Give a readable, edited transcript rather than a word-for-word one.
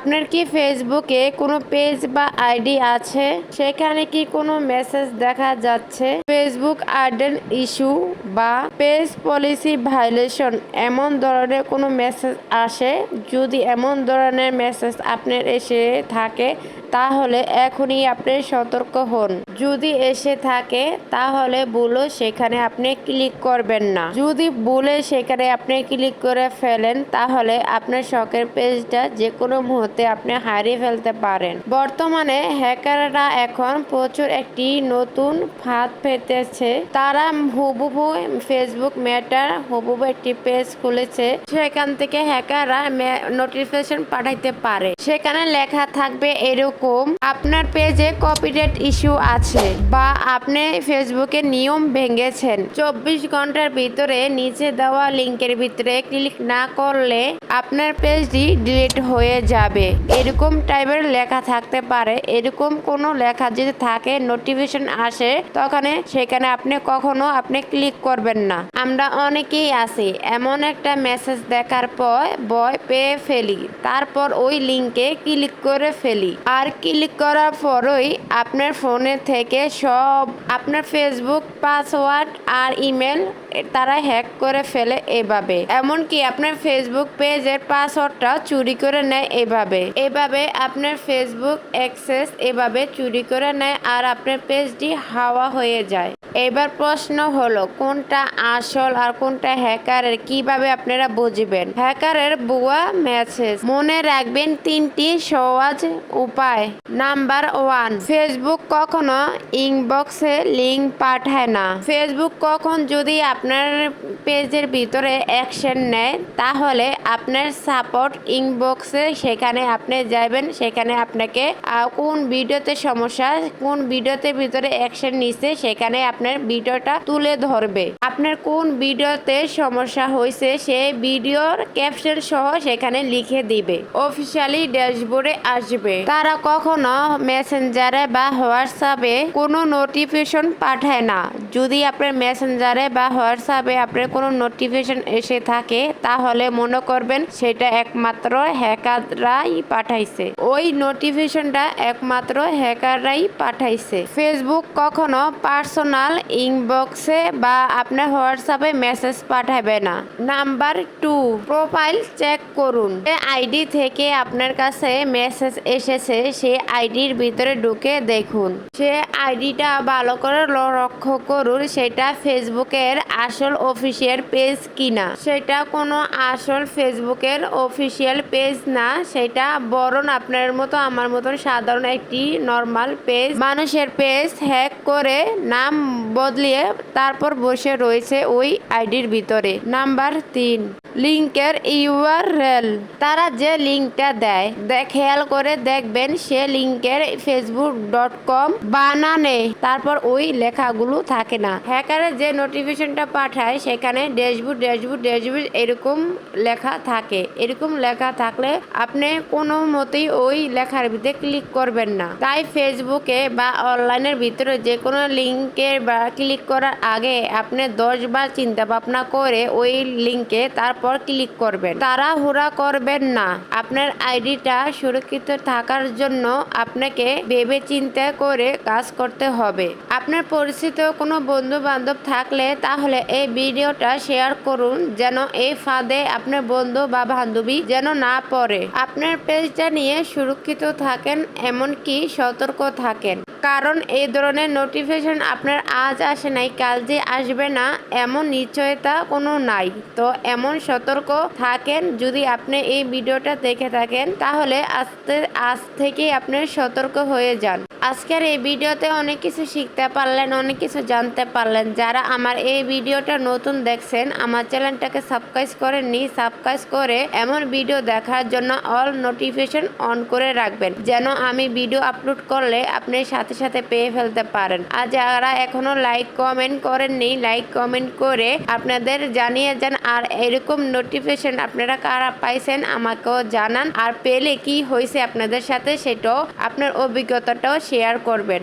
আপনার কি ফেসবুকে কোনো পেজ বা আইডি আছে? সেখানে কি কোনো মেসেজ দেখা যাচ্ছে? ফেসবুক আইডেন ইস্যু বা পেজ পলিসি ভায়োলেশন এমন ধরনের কোনো মেসেজ আসে? যদি এমন ধরনের মেসেজ আপনার এসে থাকে তাহলে এখনই আপনি সতর্ক হন। যদি এসে থাকে তাহলে ভুলও সেখানে আপনি ক্লিক করবেন না। যদি ভুলে সেখানে আপনি ক্লিক করে ফেলেন তাহলে আপনার শখের পেজটা যে কোনো মুহূর্তে আপনি হারিয়ে ফেলতে পারেন। বর্তমানে হ্যাকাররা এখন প্রচুর একটি নতুন ফাঁদ পেতেছে। তারা হুবহু ফেসবুক মেটার হুবহু একটি পেজ খুলেছে। সেখান থেকে হ্যাকাররা নোটিফিকেশন পাঠাইতে পারে। সেখানে লেখা থাকবে এরকম, আপনার পেজে কপিরাইট ইস্যু আছে বা আপনি ফেসবুকে নিয়ম ভেঙেছেন। 24 ঘন্টার ভিতরে নিচে দেওয়া লিঙ্কের ভিতরে ক্লিক না করলে আপনার পেজটি ডিলিট হয়ে যাবে। এরকম টাইপের লেখা থাকতে পারে। এরকম কোনো লেখা যদি থাকে, নোটিফিকেশন আসে, তখন সেখানে আপনি কখনো ক্লিক করবেন না। আমরা অনেকেই আছি এমন একটা মেসেজ দেখার পর ভয় পেয়ে ফেলি, তারপর ওই লিঙ্কে ক্লিক করে ফেলি। আর ক্লিক করার পরই আপনার ফোনে থেকে সব আপনার ফেসবুক পাসওয়ার্ড আর ইমেল তারা হ্যাক করে ফেলে এভাবে। এমনকি আপনার ফেসবুক পেজের পাসওয়ার্ডটা চুরি করে নেয় এভাবে আপনার ফেসবুক অ্যাক্সেস এভাবে চুরি করে নেয় আর আপনার পেজটি হাওয়া হয়ে যায়। এবার প্রশ্ন হলো কোনটা আসল আর কোনটা হ্যাকারের, কিভাবে আপনারা বুঝবেন? হ্যাকারের ভুয়া মেসেজ মনে রাখবেন 3টি সহজ উপায়। নাম্বার 1, ফেসবুক কখনো ইনবক্সে লিঙ্ক পাঠায় না। ফেসবুক কখন যদি আপনার পেজের ভিতরে অ্যাকশন নেয় তাহলে আপনার সাপোর্ট ইনবক্সে সেখানে আপনি যাবেন। সেখানে আপনাকে কোন ভিডিওতে সমস্যা, কোন ভিডিওতে ভিতরে অ্যাকশন নিচ্ছে সেখানে আপনার ভিডিওটা তুলে ধরবে। আপনার কোন ভিডিওতে সমস্যা হয়েছে সেই ভিডিওর ক্যাপশন সহ সেখানে লিখে দিবে। অফিসিয়ালি ড্যাশবোর্ডে আসবে। তারা কখনো মেসেঞ্জারে বা হোয়াটসঅ্যাপে কোনো নোটিফিকেশন পাঠায় না। যদি আপনার মেসেঞ্জারে বা হোয়াটসঅ্যাপে আপনার কোনো নোটিফিকেশন এসে থাকে তাহলে মনে করবেন সেটা একমাত্র হ্যাকাররাই পাঠাইছে। ওই নোটিফিকেশনটা একমাত্র হ্যাকাররাই পাঠাইছে। ফেসবুক কখনো পার্সোনাল ইনবক্সে বা আপনার হোয়াটসঅ্যাপে মেসেজ পাঠাবে না। নাম্বার 2, প্রোফাইল চেক করুন। যে আইডি থেকে আপনার কাছে মেসেজ এসেছে সেই আইডির ভিতরে ঢুকে দেখুন। সে আইডিটা ভালো করে লক্ষ্য করুন সেটা ফেসবুকের আসল অফিসিয়াল পেজ কিনা। সেটা কোনো আসল ফেসবুকের অফিসিয়াল পেজ না, সেটা বরং আপনার মতো আমার মতন সাধারণ একটি নর্মাল পেজ, মানুষের পেজ হ্যাক করে নাম বদলিয়ে তারপর বসে রয়েছে ওই আইডির ভিতরে। নাম্বার 3, লিঙ্কের ইউআরএল। তারা যে লিঙ্কটা দেয় খেয়াল করে দেখবেন সে লিঙ্কের facebook.com বানানে, তারপর ওই লেখাগুলো থাকে না। হ্যাকারের যে নোটিফিকেশনটা পাঠায় সেখানে ড্যাশবোর্ড এরকম লেখা থাকে। এরকম লেখা থাকলে আপনি কোনো মতেই ওই লেখার ভিতরে ক্লিক করবেন না। তাই ফেসবুকে বা অনলাইনের ভিতরে যে কোনো লিঙ্কের বা ক্লিক করার আগে আপনি 10 বার চিন্তা ভাবনা করে ওই লিঙ্কে তারপর ক্লিক করবেন। তাড়াহুড়া করবেন না। আপনার আইডিটা সুরক্ষিত থাকার জন্য আপনাকে ভেবে চিন্তা করে কাজ করতে হবে। আপনার পরিচিত কোনো বন্ধু বান্ধব থাকলে তাহলে এই ভিডিওটা শেয়ার করুন যেন এই ফাঁদে আপনার বন্ধু বা বান্ধবী যেন না পড়ে। আপনার পেজটা নিয়ে সুরক্ষিত থাকেন, এমনকি সতর্ক থাকেন। কারণ এই ধরনের নোটিফিকেশন আপনার আজ আসে নাই কাল যে আসবে না এমন নিশ্চয়তা কোনো নাই। তো এমন সতর্ক থাকেন। যদি আপনি এই ভিডিওটা দেখে থাকেন তাহলে আজ থেকে আপনি সতর্ক হয়ে যান। আজকের এই ভিডিওতে অনেক কিছু শিখতে পারলেন, অনেক কিছু জানতে পারলেন। যারা আমার এই ভিডিওটা নতুন দেখছেন আমার চ্যানেলটাকে সাবস্ক্রাইব করেননি, সাবস্ক্রাইব করে এমন ভিডিও দেখার জন্য অল নোটিফিকেশন অন করে রাখবেন যেন আমি ভিডিও আপলোড করলে আপনি সাথে সাথে পেয়ে ফেলতে পারেন। আর যারা এখনো লাইক কমেন্ট করেননি লাইক কমেন্ট করে আপনাদের জানিয়ে যান। আর এরকম নোটিফিকেশন আপনারা কারা পাইছেন আমাকেও জানান। আর পেলে কি হয়েছে আপনাদের সাথে সেটাও আপনার অভিজ্ঞতাটাও শেয়ার করবেন।